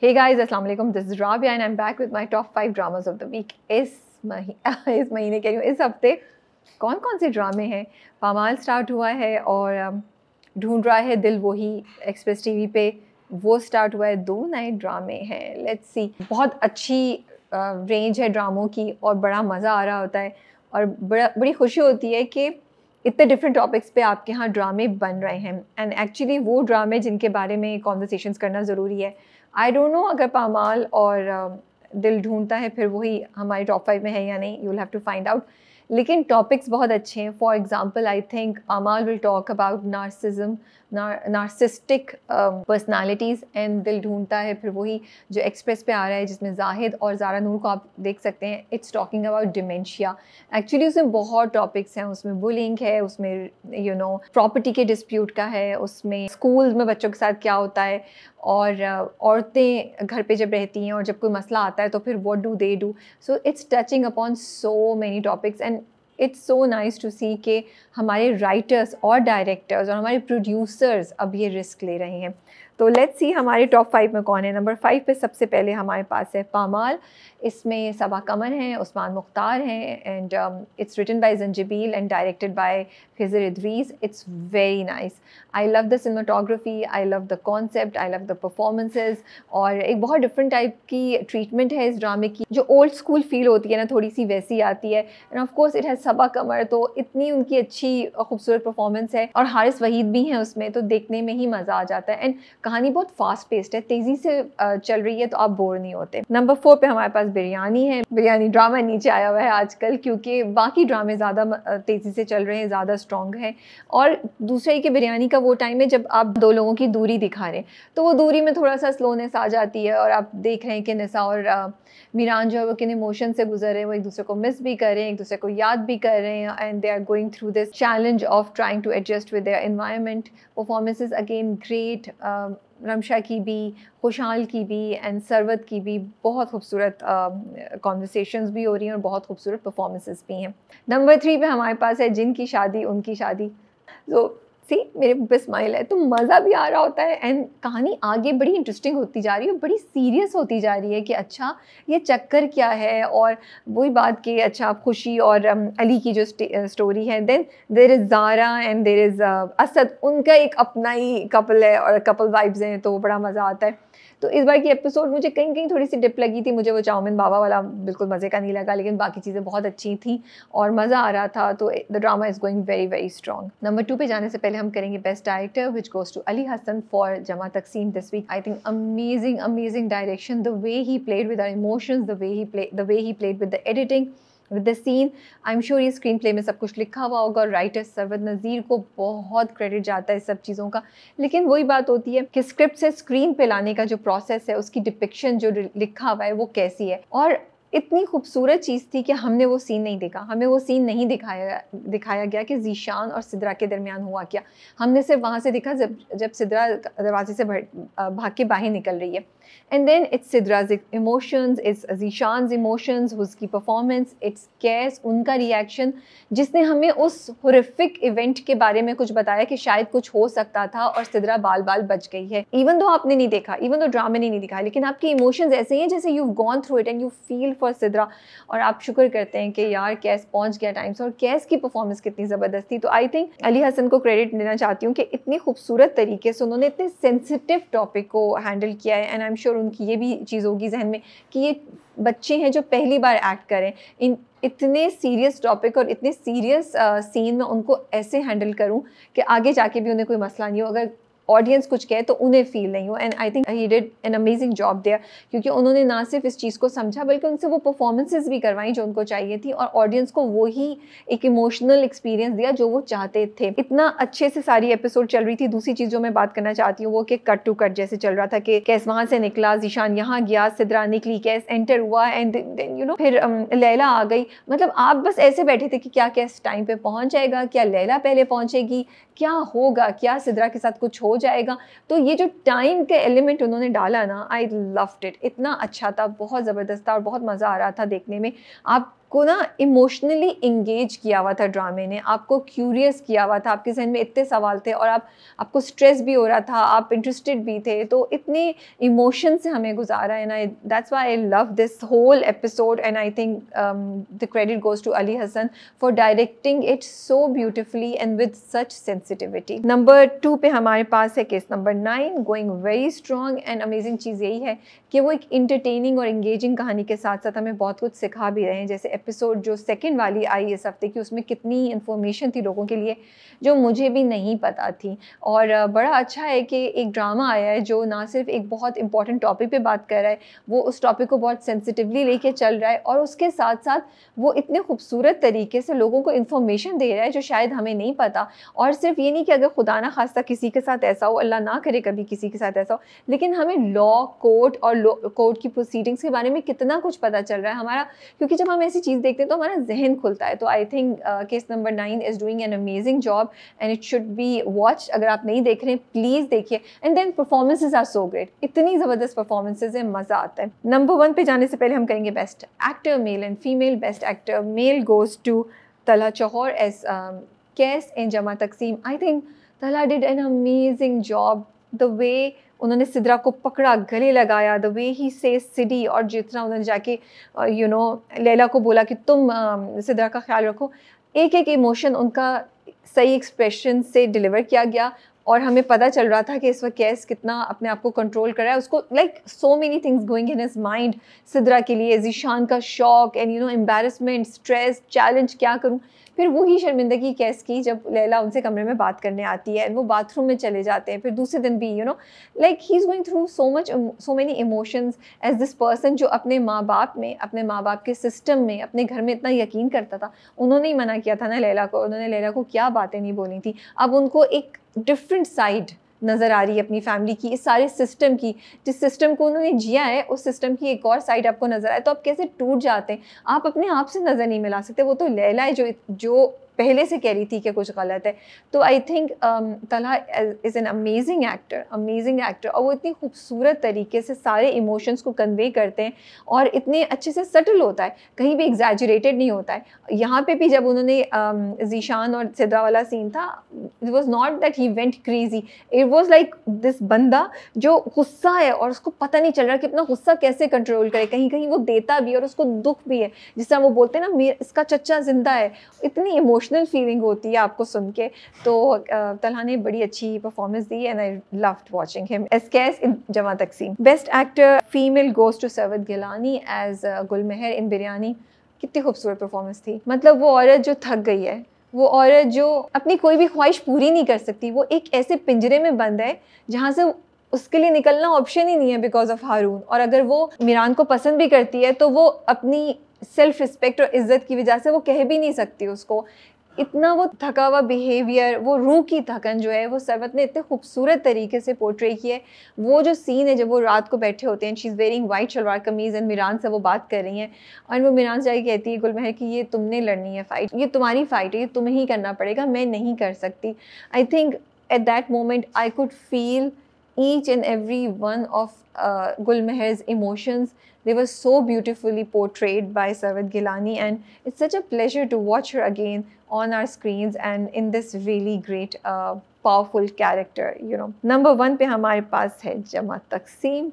Hey guys, अस्सलाम वालेकुम. This is Rabia and I'm back with my top 5 dramas of the week. इस महीने कह रही हूँ, इस हफ्ते कौन कौन से ड्रामे हैं. पामाल स्टार्ट हुआ है और ढूंढ रहा है दिल वही एक्सप्रेस टीवी पे वो स्टार्ट हुआ है. 2 नए ड्रामे हैं. Let's see. बहुत अच्छी रेंज है ड्रामों की और बड़ा मज़ा आ रहा होता है और बड़ी खुशी होती है कि इतने डिफरेंट टॉपिक्स पे आपके यहाँ ड्रामे बन रहे हैं. एंड एक्चुअली वो ड्रामे जिनके बारे में कॉन्वर्सेशंस करना ज़रूरी है. आई डोंट नो अगर पामाल और दिल ढूंढता है फिर वही हमारे टॉप 5 में है या नहीं. You will have to find out. लेकिन टॉपिक्स बहुत अच्छे हैं. For example I think Pamaal will talk about narcissism, narcissistic personalities and Dil Dhoondta है फिर वही जो एक्सप्रेस पे आ रहा है जिसमें जाहिद और ज़ारा नूर को आप देख सकते हैं. It's talking about dementia. Actually उसमें बहुत टॉपिक्स हैं. उसमें बुलिंग है, उसमें प्रॉपर्टी के डिस्प्यूट का है, उसमें स्कूल में बच्चों के साथ क्या होता है और औरतें घर पे जब रहती हैं और जब कोई मसला आता है तो फिर what do they do. So it's touching upon so many topics and it's so nice to see कि हमारे राइटर्स और डायरेक्टर्स और हमारे प्रोड्यूसर्स अब ये रिस्क ले रहे हैं. तो लेट्स सी हमारे टॉप 5 में कौन है. नंबर 5 पे सबसे पहले हमारे पास है पामाल. इसमें सबा कमर हैं, उस्मान मुख्तार हैं and it's written by Zanjabeel and directed by Khizer Idrees. It's very nice. I love the cinematography, I love the concept, I love the performances और एक बहुत डिफरेंट टाइप की ट्रीटमेंट है इस ड्रामे की. जो ओल्ड स्कूल फील होती है ना, थोड़ी सी वैसी आती है. And of course it has Saba Qamar, तो इतनी उनकी अच्छी खूबसूरत परफॉर्मेंस है और हारिस वहीद भी हैं उसमें, तो देखने में ही मज़ा आ जाता है. एंड कहानी बहुत फास्ट पेस्ड है, तेज़ी से चल रही है, तो आप बोर नहीं होते. नंबर 4 पे हमारे पास बिरयानी है. बिरयानी ड्रामा नीचे आया हुआ है आजकल क्योंकि बाकी ड्रामे ज़्यादा तेज़ी से चल रहे हैं, ज़्यादा स्ट्रॉन्ग हैं. और दूसरा ही कि बिरयानी का वो टाइम है जब आप दो लोगों की दूरी दिखा रहे हैं, तो वो दूरी में थोड़ा सा स्लोनेस आ जाती है और आप देख रहे हैं कि निसा और मीरान जो है वो किन इमोशन से गुजर रहे हैं. वो एक दूसरे को मिस भी कर रहे हैं, एक दूसरे को याद भी कर रहे हैं and they are going through this challenge of trying to adjust with their environment. Performances again great. Ramsha की भी, खुशहाल की भी एंड सरवत की भी बहुत खूबसूरत कॉन्वर्सेशंस भी हो रही हैं और बहुत खूबसूरत परफॉर्मेंसेस भी हैं. नंबर 3 पे हमारे पास है जिनकी शादी उनकी शादी. तो सी मेरे मुँह पे स्माइल है तो मज़ा भी आ रहा होता है एंड कहानी आगे बड़ी इंटरेस्टिंग होती जा रही है, बड़ी सीरियस होती जा रही है कि अच्छा ये चक्कर क्या है. और वही बात कि अच्छा खुशी और अली की जो स्टोरी है. Then there is Zara and there is Asad. उनका एक अपना ही कपल है और कपल वाइब्स हैं, तो बड़ा मज़ा आता है. तो इस बार की एपिसोड मुझे कहीं कहीं थोड़ी सी डिप लगी थी. मुझे वो चाउमिन बाबा वाला बिल्कुल मज़े का नहीं लगा, लेकिन बाकी चीज़ें बहुत अच्छी थी और मज़ा आ रहा था. तो the drama is going very very strong. Number 2 पे जाने से पहले हम करेंगे best director which goes to Ali Hasan for Jama Taqseem this week. I think amazing direction. The way he played with our emotions, the way he played with the editing, with the scene. I am sure ये screenplay में सब कुछ लिखा हुआ होगा और writer Sarwat नज़ीर को बहुत क्रेडिट जाता है इस सब चीज़ों का. लेकिन वही बात होती है कि स्क्रिप्ट से स्क्रीन पे लाने का जो प्रोसेस है, उसकी डिपिक्शन जो लिखा हुआ है वो कैसी है. और इतनी खूबसूरत चीज़ थी कि हमने वो सीन नहीं देखा, हमें वो सीन नहीं दिखाया गया कि ज़ीशान और सिद्रा के दरमियान हुआ क्या. हमने सिर्फ वहाँ से देखा जब सिद्रा दरवाजे से भाग के बाहर निकल रही है. And then it's Sidra's emotions, it's Zeeshan's emotions, उसकी परफॉर्मेंस, इट्स कैस, उनका रिएक्शन जिसने हमें उस हॉरिफिक इवेंट के बारे में कुछ बताया कि शायद कुछ हो सकता था और सिद्रा बाल बाल बच गई है. इवन दो आपने नहीं देखा, इवन दो ड्रामे ने नहीं दिखाया, लेकिन आपके इमोशंस ऐसे हैं जैसे you gone through it and you feel for Sidra. और आप शुक्र करते हैं कि यार कैस पहुंच गया टाइम से. और कैस की परफॉर्मेंस कितनी ज़बरदस्त थी. तो आई थिंक अली हसन को क्रेडिट देना चाहती हूँ कि इतनी खूबसूरत तरीके से उन्होंने इतने सेंसिटिव टॉपिक को हैंडल किया है. एंड आई एम श्योर उनकी ये भी चीज़ होगी जहन में कि ये बच्चे हैं जो पहली बार एक्ट करें इन इतने सीरियस टॉपिक और इतने सीरियस सीन में उनको ऐसे हैंडल करूं कि आगे जाके भी उन्हें कोई मसला नहीं हो, अगर ऑडियंस कुछ कहे तो उन्हें फील नहीं हो. And I think he did an amazing job there क्योंकि उन्होंने ना सिर्फ इस चीज़ को समझा बल्कि उनसे वो परफॉर्मेंसेस भी करवाई जो उनको चाहिए थी और ऑडियंस को वो ही एक इमोशनल एक्सपीरियंस दिया जो वो चाहते थे. इतना अच्छे से सारी एपिसोड चल रही थी. दूसरी चीज़ जो मैं बात करना चाहती हूँ वो कि कट टू कट जैसे चल रहा था कि कैस वहाँ से निकला, ज़ीशान यहाँ गया, सिद्रा निकली, कैस एंटर हुआ एंड देन फिर लैला आ गई. मतलब आप बस ऐसे बैठे थे कि क्या कैस टाइम पे पहुँच जाएगा, क्या लैला पहले पहुँचेगी, क्या होगा, क्या सिद्रा के साथ कुछ हो जाएगा. तो ये जो टाइम के एलिमेंट उन्होंने डाला ना, आई लव्ड इट. इतना अच्छा था, बहुत ज़बरदस्त था और बहुत मज़ा आ रहा था देखने में. आप आपको ना इमोशनली इंगेज किया हुआ था ड्रामे ने, आपको क्यूरियस किया हुआ था, आपके जहन में इतने सवाल थे और आपको स्ट्रेस भी हो रहा था, आप इंटरेस्टेड भी थे, तो इतने इमोशन से हमें गुजारा है ना। That's why I love this whole episode and I think the credit goes to Ali Hasan for directing it so beautifully and with such sensitivity. Number 2 पे हमारे पास है Case number 9, going very strong and amazing चीज़ यही है कि वो एक इंटरटेनिंग और एंगेजिंग कहानी के साथ साथ हमें बहुत कुछ सिखा भी रहे हैं। जैसे एपिसोड जो सेकंड वाली आई इस हफ्ते की, उसमें कितनी इन्फॉर्मेशन थी लोगों के लिए जो मुझे भी नहीं पता थी। और बड़ा अच्छा है कि एक ड्रामा आया है जो ना सिर्फ एक बहुत इंपॉर्टेंट टॉपिक पे बात कर रहा है, वो उस टॉपिक को बहुत सेंसिटिवली लेके चल रहा है और उसके साथ साथ वो इतने खूबसूरत तरीके से लोगों को इन्फॉर्मेशन दे रहा है जो शायद हमें नहीं पता। और सिर्फ ये नहीं कि अगर खुदा ना खास्ता किसी के साथ ऐसा हो, अल्लाह ना करे कभी किसी के साथ ऐसा हो, लेकिन हमें लॉ, कोर्ट और कोर्ट की प्रोसीडिंग्स के बारे में कितना कुछ पता चल रहा है हमारा, क्योंकि जब हम ऐसी चीज़ देखते हैं तो हमारा जहन खुलता है। तो I think case number 9 is doing an amazing job and it should be watch. अगर आप नहीं देख रहे हैं प्लीज़ देखिए। And then performances are so great, इतनी ज़बरदस्त परफॉर्मेंसेज है, मज़ा आता है। नंबर 1 पे जाने से पहले हम करेंगे best actor male and female. Best actor male goes to Talha Chauhar as Qais in Jama Taqseem. I think Talha did an amazing job. The way उन्होंने सिद्रा को पकड़ा, गले लगाया, द वे ही से सिडी, और जितना उन्होंने जाके लैला को बोला कि तुम सिद्रा का ख्याल रखो, एक एक इमोशन उनका सही एक्सप्रेशन से डिलीवर किया गया और हमें पता चल रहा था कि इस वक्त कैस कितना अपने आप को कंट्रोल कर रहा है। उसको like so many things going in his mind Sidra के लिए, ज़ीशान का shock and embarrassment, stress, challenge, क्या करूं। फिर वही शर्मिंदगी कैस की जब लैला उनसे कमरे में बात करने आती है, वो बाथरूम में चले जाते हैं, फिर दूसरे दिन भी like he is going through so many emotions as this person जो अपने माँ बाप में, अपने माँ बाप के सिस्टम में, अपने घर में इतना यकीन करता था। उन्होंने ही मना किया था ना लैला को, उन्होंने लैला को क्या बातें नहीं बोली थी। अब उनको एक डिफरेंट साइड नज़र आ रही है अपनी फैमिली की, इस सारे सिस्टम की, जिस सिस्टम को उन्होंने जिया है उस सिस्टम की एक और साइड आपको नज़र आए तो आप कैसे टूट जाते हैं। आप अपने आप से नज़र नहीं मिला सकते। वो तो लैला है जो पहले से कह रही थी कि कुछ गलत है। तो I think Talha is an amazing actor और वो इतनी खूबसूरत तरीके से सारे इमोशंस को कन्वे करते हैं और इतने अच्छे से सटल होता है, कहीं भी एग्जैजरेटेड नहीं होता है। यहाँ पे भी जब उन्होंने ज़ीशान और सिद्रा वाला सीन था, it was not that he went crazy, it was like this बंदा जो गुस्सा है और उसको पता नहीं चल रहा कि अपना गुस्सा कैसे कंट्रोल करे। कहीं कहीं वो देता भी और उसको दुख भी है, जिस तरह वो बोलते हैं ना इसका चच्चा जिंदा है, इतनी इमोशनल फीलिंग होती है आपको सुन के। तो तलहा ने बड़ी अच्छी परफॉर्मेंस दी and I loved watching him as Qais in Jama Taqseem. Best actor female goes to Sarwat Gilani as Gulmahar in Biryani. कितनी खूबसूरत परफॉर्मेंस थी। मतलब वो औरत जो थक गई है, वो औरत जो अपनी कोई भी ख्वाहिश पूरी नहीं कर सकती, वो एक ऐसे पिंजरे में बंद है जहाँ से उसके लिए निकलना ऑप्शन ही नहीं है बिकॉज ऑफ हारून। और अगर वो मीरान को पसंद भी करती है तो वो अपनी सेल्फ रिस्पेक्ट और इज्जत की वजह से वो कह भी नहीं सकती उसको। इतना वो थका हुआ बिहेवियर, वो रूह की थकन जो है वो सरवत ने इतने खूबसूरत तरीके से पोर्ट्रे की है। वो जो सीन है जब वो रात को बैठे होते हैं, she is wearing white shalwar kameez and Miran से वो बात कर रही हैं और वो मीरान से जाके कहती है गुलमहर कि ये तुमने लड़नी है फ़ाइट, ये तुम्हारी फ़ाइट है, ये तुम्हें ही करना पड़ेगा, मैं नहीं कर सकती। I think at that moment I could feel each and every one of Gulmeher's emotions. They were so beautifully portrayed by Sarwat Gilani and it's such a pleasure to watch her again on our screens and in this really great powerful character, Number 1 पे हमारे पास है जमा तकसीम।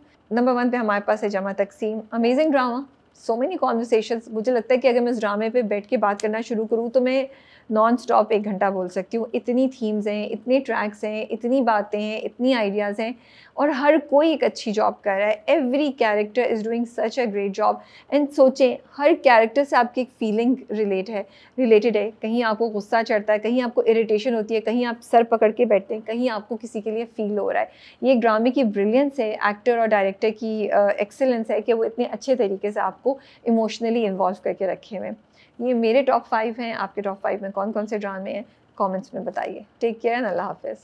Amazing drama, so many conversations। मुझे लगता है कि अगर मैं इस ड्रामे पे बैठ के बात करना शुरू करूँ तो मैं नॉन स्टॉप 1 घंटा बोल सकती हूँ। इतनी थीम्स हैं, इतने ट्रैक्स हैं, इतनी बातें हैं, इतनी आइडियाज़ हैं और हर कोई एक अच्छी जॉब कर रहा है। Every character is doing such a great job. And सोचें, हर कैरेक्टर से आपकी एक फीलिंग रिलेटेड है। कहीं आपको गुस्सा चढ़ता है, कहीं आपको इरिटेशन होती है, कहीं आप सर पकड़ के बैठते हैं, कहीं आपको किसी के लिए फ़ील हो रहा है। ये एक ड्रामे की ब्रिलियंस है, एक्टर और डायरेक्टर की एक्सेलेंस है कि वो इतने अच्छे तरीके से आपको इमोशनली इन्वॉल्व करके रखे हुए हैं। ये मेरे टॉप 5 हैं। आपके टॉप 5 में कौन कौन से ड्रामे हैं कमेंट्स में बताइए। टेक केयर एंड अल्लाह हाफिज़।